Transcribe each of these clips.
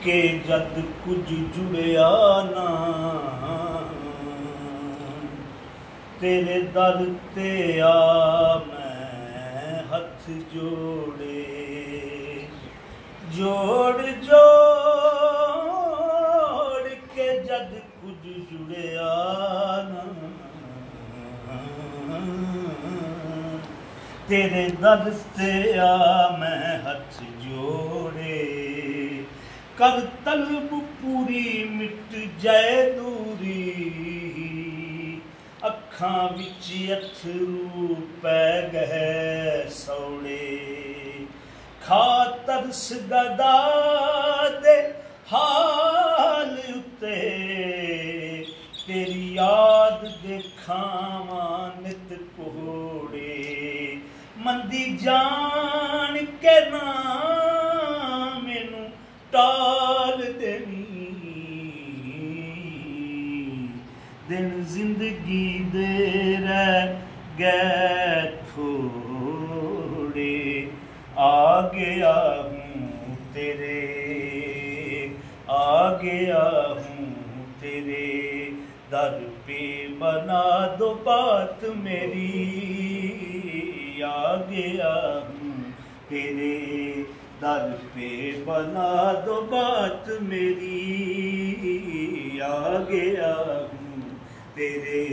के जद कुछ जुड़िया ना तेरे दर ते आ मैं हथ जोड़े जोड़ जोड़ के जद कुछ जुड़िया ना तेरे दर ते आ मैं हथ जोड़े कर तलब पूरी मिट जाए दूरी अखां विच अथरू पै गए सौड़े खा तरस गदा दे हाल उते तेरी याद देखावां नित कोड़े मंदी जान के ना मैनू टाल देनी दिन जिंदगी दे रह गए थोड़े आ गया हूँ तेरे आ गया हूँ तेरे दर पे बना दो बात मेरी आ गया हूँ तेरे दर पे बना दो बात मेरी आ गया हूँ तेरे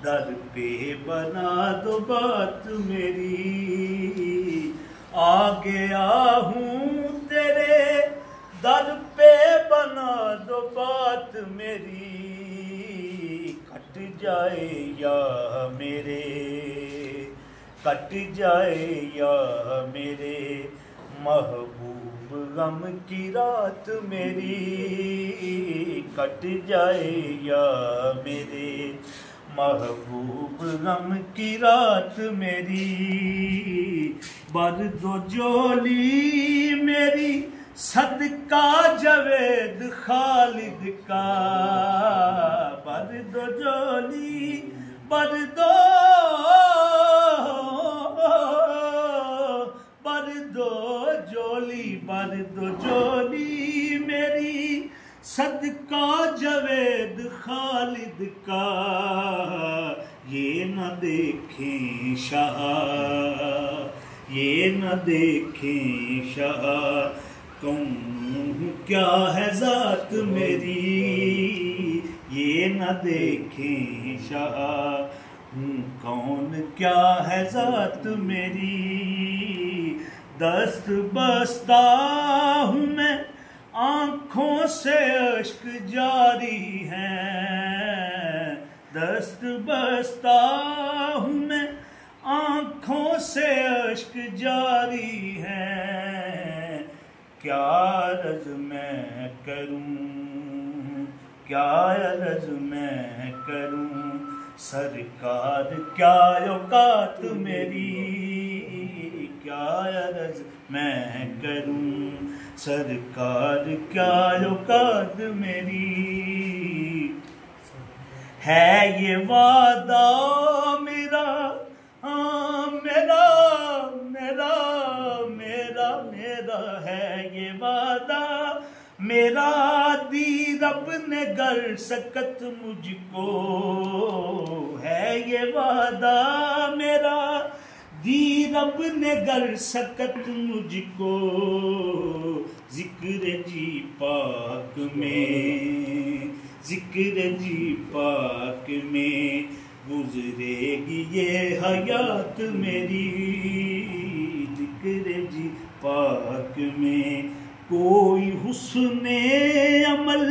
दर पे बना दो बात मेरी आ गया हूँ तेरे दर पे बना दो बात मेरी कट जाए या मेरे कट जाए या मेरे महबूब गम की रात मेरी कट जाए या मेरे महबूब गम की रात मेरी बर दो जोली मेरी सदका जवेद खालिद का बर दो जोली बर दो जोली मेरी सदका जवेद खालिद का ये न देखें शाह ये न देखें शाह कौन क्या है जात मेरी ये न देखें शाह कौन क्या है जात मेरी दस्त बस्ता हूँ मैं आँखों से अश्क जारी है दस्त बस्ता हूँ मैं आँखों से अश्क जारी है क्या अर्ज मैं करूँ क्या अर्ज मैं करूँ सरकार क्या औकात मेरी क्या अर्ज मैं करूं सरकार क्या औकात मेरी है ये वादा मेरा मेरा मेरा मेरा मेरा है ये वादा मेरा दी रब ने गर सकत मुझको है ये वादा मेरा दी रब ने गर सकत मुझको जिक्र जी पाक में जिक्र जी पाक में गुजरेगी ये हयात मेरी जिक्र जी पाक में कोई हुस्ने अमल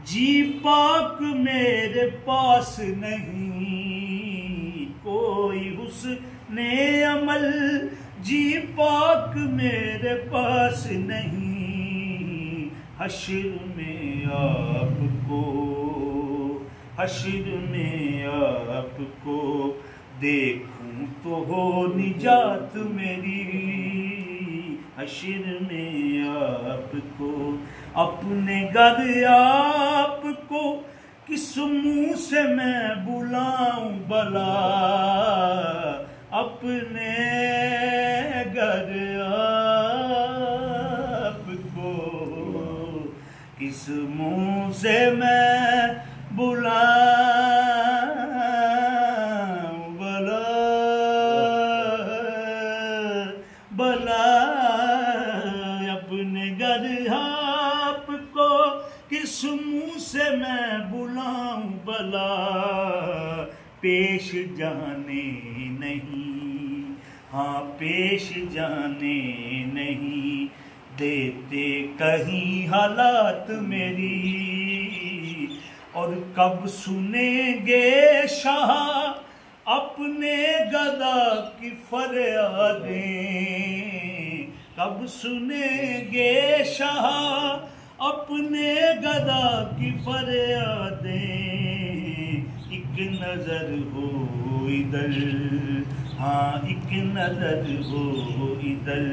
जी पाक मेरे पास नहीं कोई हुस्ने अमल जी पाक मेरे पास नहीं हश्र में आपको देखूं तो हो निजात मेरी हश्र में आपको अपने घर आपको किस मुंह से मैं बुलाऊं भला अपने घर आपको किस मुंह से मैं बुलाऊं भला भला अपने घर आपको किस मुंह से मैं बुलाऊं भला पेश जाने नहीं हाँ पेश जाने नहीं देते कहीं हालात मेरी और कब सुनेंगे शाह अपने गदा की फरियादें कब सुनेंगे शाह अपने गदा की फरियादें एक नजर हो इधर हाँ एक नजर हो इधर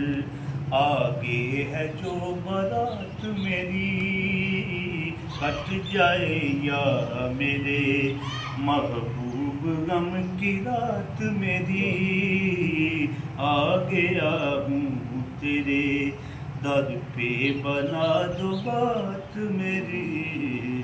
आगे है जो बारात मेरी कट जाए या मेरे महबूब गम की रात मेरी आ गया हूँ तेरे दर पे बना दो बात मेरी।